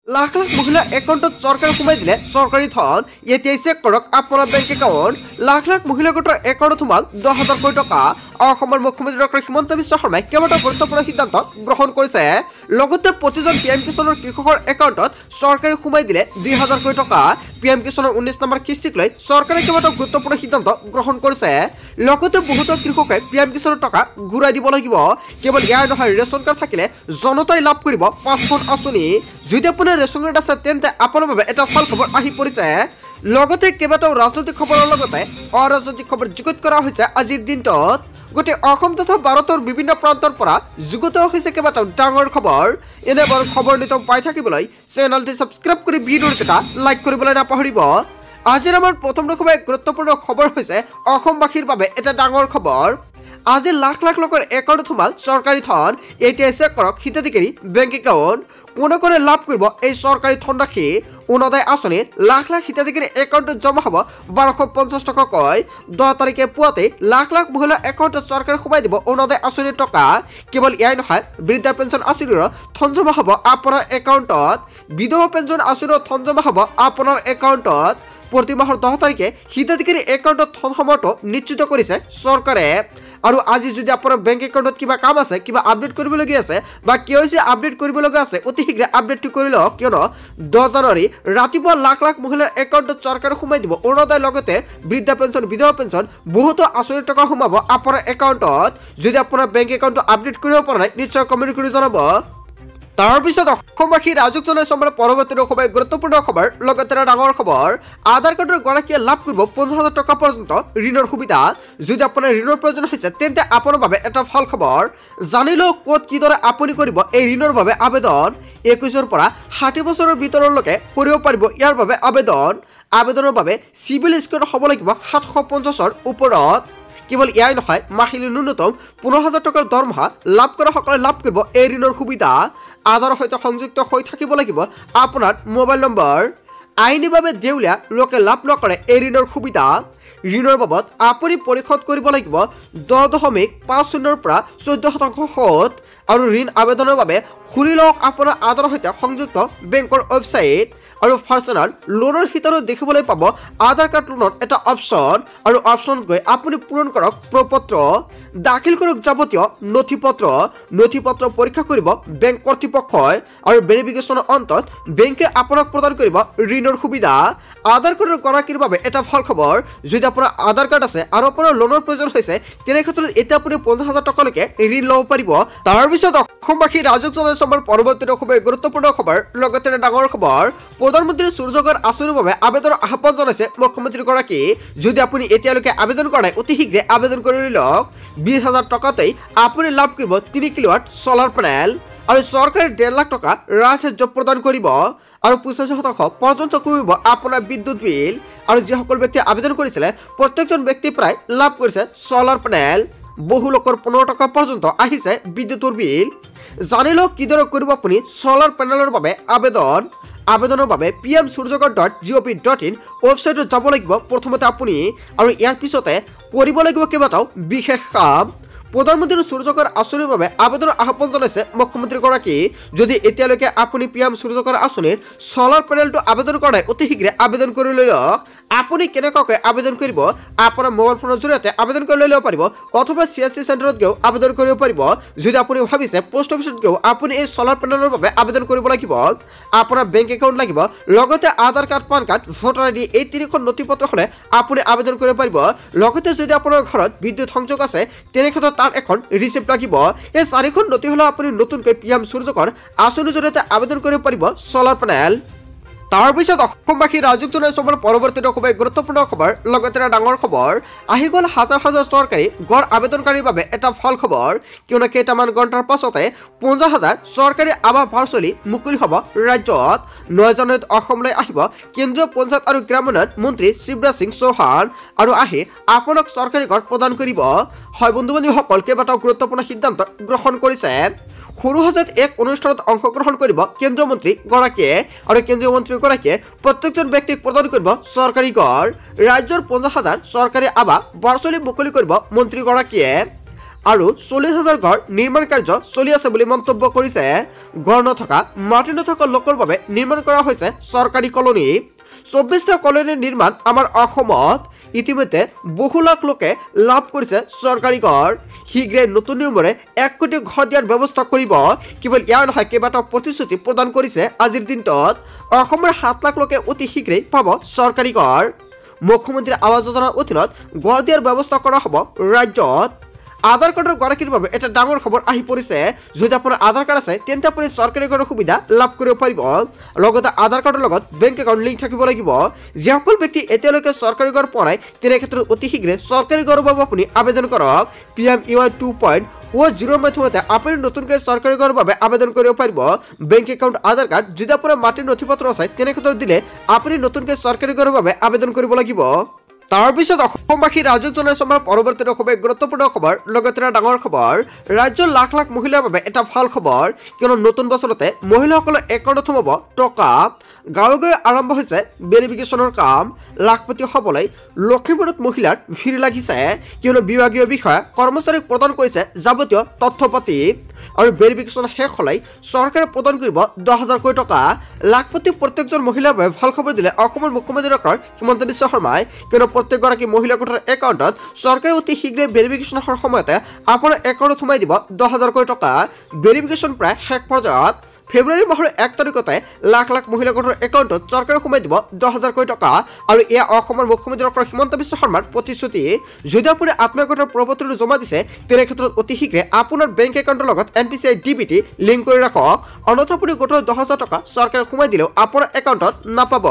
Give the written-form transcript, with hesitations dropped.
লাখ লাখ মহিলাৰ একাউণ্টত চৰকাৰে সোমাই দিলে চৰকাৰী ধন। এতিয়াই চেক কৰক আপোনাৰ বেংক একাউণ্ট। লাখ লাখ মহিলা গোটৰ একাউণ্টত সোমাল 10,000 কোটি টকা। অসমৰ মুখ্যমন্ত্ৰী ডক্টৰ হিমন্ত বিশ্ব শৰ্মাই কেইবাটাও গুৰুত্বপূৰ্ণ সিদ্ধান্ত গ্ৰহণ কৰিছে। লগতে প্ৰতিজন পিএম কিষাণৰ কৃষকৰ একাউণ্টত চৰকাৰে সোমাই দিলে 2,000 কোটি টকা। পিএম কিষাণৰ 19 নম্বৰ কিস্তিক লৈ চৰকাৰে কেইবাটাও গুৰুত্বপূৰ্ণ সিদ্ধান্ত গ্ৰহণ কৰিছে। লগতে বহুতো কৃষকে পিএম কিষাণৰ টকা ঘূৰাই দিব লাগিব। কেৱল ইয়াৰ নহয়, ৰেচন কাৰ্ড থাকিলে জনতাই লাভ কৰিব 5খন আঁচনি। যদি আপোনাৰ ৰেচন কাৰ্ড আছে তেন্তে আপোনাৰ বাবে এটা ভাল খবৰ আহি পৰিছে। লগতে কেইবাটাও ৰাজনৈতিক খবৰৰ লগতে অৰাজনৈতিক খবৰ যুগুত কৰা হৈছে আজিৰ দিনটোত। গোটেই অসম তথা ভাৰতৰ বিভিন্ন প্ৰান্তৰ পৰা যুগুত হৈছে কেইবাটাও ডাঙৰ খবৰ। এনেবোৰ খবৰ নিতম পাই থাকিবলৈ চেনেলটি ছাবস্ক্ৰাইব কৰি ভিডিঅ'টো এটা লাইক কৰিবলৈ নাপাহৰিব। আজিৰ আমাৰ প্ৰথম গুৰুত্বপূৰ্ণ খবৰ হৈছে অসমবাসীৰ বাবে এটা ডাঙৰ খবৰ। আজি লাখ লাখ লোকৰ একাউণ্টত সোমাল চৰকাৰী ধন। এতিয়া চেক কৰক হিতাধিকাৰী বেংক একাউণ্ট। কোনে কোনে লাভ কৰিব এই চৰকাৰী ধনৰাশি। অৰুণোদয় আঁচনিৰ লাখ লাখ হিতাধিকাৰী একাউণ্টত জমা হ'ব 1250 টকাকৈ। 10 তাৰিখে পুৱাতে লাখ লাখ মহিলাৰ একাউণ্টত চৰকাৰে সোমাই দিব অৰুণোদয় আঁচনিৰ টকা। কেৱল ইয়াই নহয়, বৃদ্ধা পেঞ্চন আঁচনিৰ ধন জমা হ'ব আপোনাৰ একাউণ্টত। বিধৱা পেঞ্চন আঁচনিৰ ধন জমা হ'ব আপোনাৰ একাউণ্টত। প্ৰতি মাহৰ 10 তাৰিখে হিতাধিকাৰী একাউণ্টত ধন সময়টো নিশ্চিত কৰিছে চৰকাৰে। আৰু আজি যদি আপোনাৰ বেংক একাউণ্টত কিবা কাম আছে, কিবা আপডেট কৰিবলগীয়া আছে বা KYC আপডেট কৰিবলগীয়া আছে, অতি শীঘ্ৰে আপডেটটো কৰি লওক। কিয়নো 10 জানুৱাৰী ৰাতিপুৱা লাখ লাখ মহিলাৰ একাউণ্টত চৰকাৰে সোমাই দিব অৰুণোদয়, লগতে বৃদ্ধা পেঞ্চন, বিধৱা পেঞ্চন, বহুতো আঁচনিৰ টকা সোমাব আপোনাৰ একাউণ্টত। যদি আপোনাৰ বেংক একাউণ্টটো আপডেট কৰিব পৰা নাই, নিশ্চয় কমেণ্ট কৰি জনাব। তাৰপিছত অসমবাসী ৰাজুক জনাই চমৰ পৰৱৰ্তী গুৰুত্বপূৰ্ণ খবৰ, লগতে ডাঙৰ খবৰ। আধাৰ কাৰ্ডৰ গৰাকীয়ে লাভ কৰিব 50,000 টকা পৰ্যন্ত ঋণৰ সুবিধা। যদি আপোনাৰ ঋণৰ প্ৰয়োজন হৈছে তেন্তে আপোনাৰ বাবে এটা ভাল খবৰ। জানিলেও ক'ত কিদৰে আপুনি কৰিব এই ঋণৰ বাবে আবেদন। 21ৰ পৰা 60 বছৰৰ ভিতৰলৈকে কৰিব পাৰিব ইয়াৰ বাবে আবেদন। আবেদনৰ বাবে চিভিল স্ক'ৰ হ'ব লাগিব 750ৰ ওপৰত। কেৱল ইয়াই নহয়, মাহিলী ন্যূনতম 15,000 টকাৰ দৰমহা লাভ কৰা সকলে লাভ কৰিব এই ঋণৰ সুবিধা। আধাৰৰ সৈতে সংযুক্ত হৈ থাকিব লাগিব আপোনাৰ মোবাইল নম্বৰ। আইনীভাৱে দেউলীয়া লোকে লাভ নকৰে এই ঋণৰ সুবিধা। ঋণৰ বাবদ আপুনি পৰিশোধ কৰিব লাগিব 10.50ৰ পৰা 14% সুদ। আৰু ঋণ আবেদনৰ বাবে খুলি লওক আপোনাৰ আধাৰৰ সৈতে সংযুক্ত বেংকৰ ৱেবছাইট। আৰু পাৰ্চনেল লোনৰ শিতানো দেখিবলৈ পাব আধাৰ কাৰ্ড লোনৰ এটা অপশ্যন। আৰু অপশ্যনত গৈ আপুনি পূৰণ কৰক প্ৰপত্ৰ, দাখিল কৰক যাৱতীয় নথিপত্ৰ পৰীক্ষা কৰিব বেংক কৰ্তৃপক্ষই। আৰু ভেৰিফিকেশ্যনৰ অন্তত বেংকে আপোনাক প্ৰদান কৰিব ঋণৰ সুবিধা। আধাৰ কাৰ্ডৰ গৰাকীৰ বাবে এটা ভাল খবৰ। যদি আপোনাৰ আধাৰ কাৰ্ড আছে আৰু আপোনাৰ লোনৰ প্ৰয়োজন হৈছে, তেনে ক্ষেত্ৰত এতিয়া আপুনি 50,000 টকালৈকে ঋণ ল'ব পাৰিব। তাৰপিছত অসমবাসী ৰাজুক জনাই চমৰ পৰৱৰ্তী গুৰুত্বপূৰ্ণ খবৰ, লগতে ডাঙৰ খবৰ। প্ৰধানমন্ত্ৰী সূৰ্য ঘৰ আঁচনিৰ বাবে আবেদনৰ আহ্বান জনাইছে মুখ্যমন্ত্ৰীগৰাকী। যদি আপুনি এতিয়ালৈকে আবেদন কৰা নাই, অতি শীঘ্ৰে আবেদন কৰি লওক। 20,000 টকাতেই আপুনি লাভ কৰিব 3 কিলোৱাট ছলাৰ পেনেল। আৰু চৰকাৰে 1.5 লাখ টকা ৰাজসাহায্য প্ৰদান কৰিব। আৰু 85% পৰ্যন্ত কমিব আপোনাৰ বিদ্যুৎ বিল। আৰু যিসকল ব্যক্তিয়ে আবেদন কৰিছিলে, প্ৰত্যেকজন ব্যক্তি প্ৰায় লাভ কৰিছে ছলাৰ পেনেল। বহু লোকৰ 15 টকা পৰ্যন্ত আহিছে বিদ্যুতৰ বিল। জানি লওক কিদৰে কৰিব আপুনি ছলাৰ পেনেলৰ বাবে আবেদন। আবেদনৰ বাবে pmsuryaghar.gov.in ৱেবছাইটত যাব লাগিব প্ৰথমতে আপুনি। আৰু ইয়াৰ পিছতে কৰিব লাগিব কেইবাটাও বিশেষ কাম। প্ৰধানমন্ত্ৰী সূৰ্য ঘৰ আঁচনিৰ বাবে আবেদনৰ আহ্বান জনাইছে মুখ্যমন্ত্ৰীগৰাকী। যদি এতিয়ালৈকে আপুনি পিএম সূৰ্য ঘৰ আঁচনিৰ ছলাৰ পেনেলটো আবেদন কৰা নাই, অতি শীঘ্ৰে আবেদন কৰি লওক। আপুনি কেনেকুৱাকৈ আবেদন কৰিব, আপোনাৰ মোবাইল ফোনৰ জৰিয়তে আবেদন কৰি ল'ব পাৰিব, অথবা CSC চেণ্টাৰত গৈও আবেদন কৰিব পাৰিব। যদি আপুনি ভাবিছে পোষ্ট অফিচত গৈও আপুনি এই ছলাৰ পেনেলৰ বাবে আবেদন কৰিব লাগিব, আপোনাৰ বেংক একাউণ্ট লাগিব, লগতে Aadhaar card, PAN card, voter ID, এই 3খন নথিপত্ৰ হ'লে আপুনি আবেদন কৰিব পাৰিব। লগতে যদি আপোনাৰ ঘৰত বিদ্যুৎ সংযোগ আছে, তেনে ক্ষেত্ৰত তাৰ এখন ৰিসিপ্ট লাগিব। এই 4খন নথি হলে আপুনি নতুনকৈ পিএম সূৰ্য ঘৰ আঁচনিৰ জৰিয়তে আবেদন কৰিব পাৰিব ছলাৰ পেনেল। তাৰপিছত অসমবাসী ৰাজুক জনাই চমৰ পৰৱৰ্তী গুৰুত্বপূৰ্ণ খবৰ, লগতে ডাঙৰ খবৰ। আহি গ'ল হাজাৰ হাজাৰ চৰকাৰী ঘৰ আবেদনকাৰীৰ বাবে এটা ভাল খবৰ। কিয়নো কেইটামান ঘণ্টাৰ পাছতে 50,000 চৰকাৰী আৱাস ভাৰ্চুৱেলি মুকলি হ'ব ৰাজ্যত। 9 জানুৱাৰীত অসমলৈ আহিব কেন্দ্ৰীয় পঞ্চায়ত আৰু গ্ৰামোন্নয়ন মন্ত্ৰী শিৱৰাজ সিং চৌহান আৰু আহি আপোনাক চৰকাৰী ঘৰ প্ৰদান কৰিব। হয় বন্ধু বান্ধৱীসকল, কেইবাটাও গুৰুত্বপূৰ্ণ সিদ্ধান্ত গ্ৰহণ কৰিছে। সৰুসজাইত এক অনুষ্ঠানত অংশগ্ৰহণ কৰিব কেন্দ্ৰীয় মন্ত্ৰীগৰাকীয়ে। আৰু কেন্দ্ৰীয় মন্ত্ৰীগৰাকীয়ে প্ৰত্যেকজন ব্যক্তিক প্ৰদান কৰিব চৰকাৰী ঘৰ। ৰাজ্যৰ 50,000 চৰকাৰী আৱাস ভাৰ্চুৱেলি মুকলি কৰিব মন্ত্ৰীগৰাকীয়ে। আৰু 40,000 ঘৰ নিৰ্মাণ কাৰ্য চলি আছে বুলি মন্তব্য কৰিছে। ঘৰ নথকা মাটি নথকা লোকৰ বাবে নিৰ্মাণ কৰা হৈছে চৰকাৰী কলনী। 24টা কলনী নিৰ্মাণ আমাৰ অসমত। ইতিমধ্যে বহু লাখ লোকে লাভ কৰিছে চৰকাৰী ঘৰ। শীঘ্ৰে নতুন নিয়মেৰে 1 কোটি ঘৰ দিয়াৰ ব্যৱস্থা কৰিব। কেৱল ইয়াৰ নহয়, কেইবাটাও প্ৰতিশ্ৰুতি প্ৰদান কৰিছে। আজিৰ দিনটোত অসমৰ 7 লাখ লোকে অতি শীঘ্ৰেই পাব চৰকাৰী ঘৰ। মুখ্যমন্ত্ৰী আৱাস যোজনাৰ অধীনত ঘৰ দিয়াৰ ব্যৱস্থা কৰা হ'ব ৰাজ্যত। আধাৰ কাৰ্ডৰ গৰাকীৰ বাবে এটা ডাঙৰ খবৰ আহি পৰিছে। যদি আপোনাৰ আধাৰ কাৰ্ড আছে তেন্তে আপুনি চৰকাৰী ঘৰৰ সুবিধা লাভ কৰিব পাৰিব। লগতে আধাৰ কাৰ্ডৰ লগত বেংক একাউণ্ট লিংক থাকিব লাগিব। যিসকল ব্যক্তি এতিয়ালৈকে চৰকাৰী ঘৰ পোৱা নাই তেনে ক্ষেত্ৰত অতি শীঘ্ৰে চৰকাৰী ঘৰৰ বাবে আপুনি আবেদন কৰক। PMEY 2.0 মাধ্যমতে আপুনি নতুনকৈ চৰকাৰী ঘৰৰ বাবে আবেদন কৰিব পাৰিব। বেংক একাউণ্ট, আধাৰ কাৰ্ড যদি আপোনাৰ মাটিৰ নথি পত্ৰ আছে তেনে ক্ষেত্ৰত দিলে আপুনি নতুনকৈ চৰকাৰী ঘৰৰ বাবে আবেদন কৰিব লাগিব। তাৰপিছত অসমবাসী ৰাজ্যক জনাইছো আমাৰ পৰৱৰ্তী খুবেই গুৰুত্বপূৰ্ণ খবৰ। লগতে এটা ডাঙৰ খবৰ, ৰাজ্যৰ লাখ লাখ মহিলাৰ বাবে এটা ভাল খবৰ, কিয়নো নতুন বছৰতে মহিলাসকলৰ একাউণ্টত সোমাব টকা। গাঁৱে গাঁৱে আৰম্ভ হৈছে ভেৰিফিকেশ্যনৰ কাম। লাখপতি হ'বলৈ লখিমপুৰত মহিলাৰ ভিৰ লাগিছে, কিয়নো বিভাগীয় বিষয়া কৰ্মচাৰীক প্ৰদান কৰিছে যাৱতীয় তথ্য পাতি। আৰু ভেৰিফিকেশ্যন শেষ হ'লে চৰকাৰে প্ৰদান কৰিব 10,000 কোটি টকা। লাখপতি প্ৰত্যেকজন মহিলাৰ বাবে ভাল খবৰ দিলে অসমৰ মুখ্যমন্ত্ৰী ডক্টৰ হিমন্ত বিশ্ব শৰ্মাই, কিয়নো প্ৰত্যেকগৰাকী মহিলা গোটৰ একাউণ্টত চৰকাৰে অতি শীঘ্ৰে ভেৰিফিকেশ্যনৰ সময়তে আপোনাৰ একাউণ্টত সোমাই দিব 10,000 কোটি টকা। ভেৰিফিকেশ্যন প্ৰায় শেষ পৰ্যায়ত। ফেব্ৰুৱাৰী মাহৰ 1 তাৰিখতে লাখ লাখ মহিলা গোটৰ একাউণ্টত চৰকাৰে সোমাই দিব 10,000 কোটি টকা। আৰু এয়া অসমৰ মুখ্যমন্ত্ৰী ডক্টৰ হিমন্ত বিশ্ব শৰ্মাৰ প্ৰতিশ্ৰুতি। যদি আপুনি আত্মীয় গোটৰ প্ৰপত্ৰটো জমা দিছে তেনে ক্ষেত্ৰত অতি শীঘ্ৰে আপোনাৰ বেংক একাউণ্টৰ লগত NPCI DBT লিংক কৰি ৰাখক। অন্যথা আপুনি গোটৰ 10,000 টকা চৰকাৰে সোমাই দিলেও আপোনাৰ একাউণ্টত নাপাব।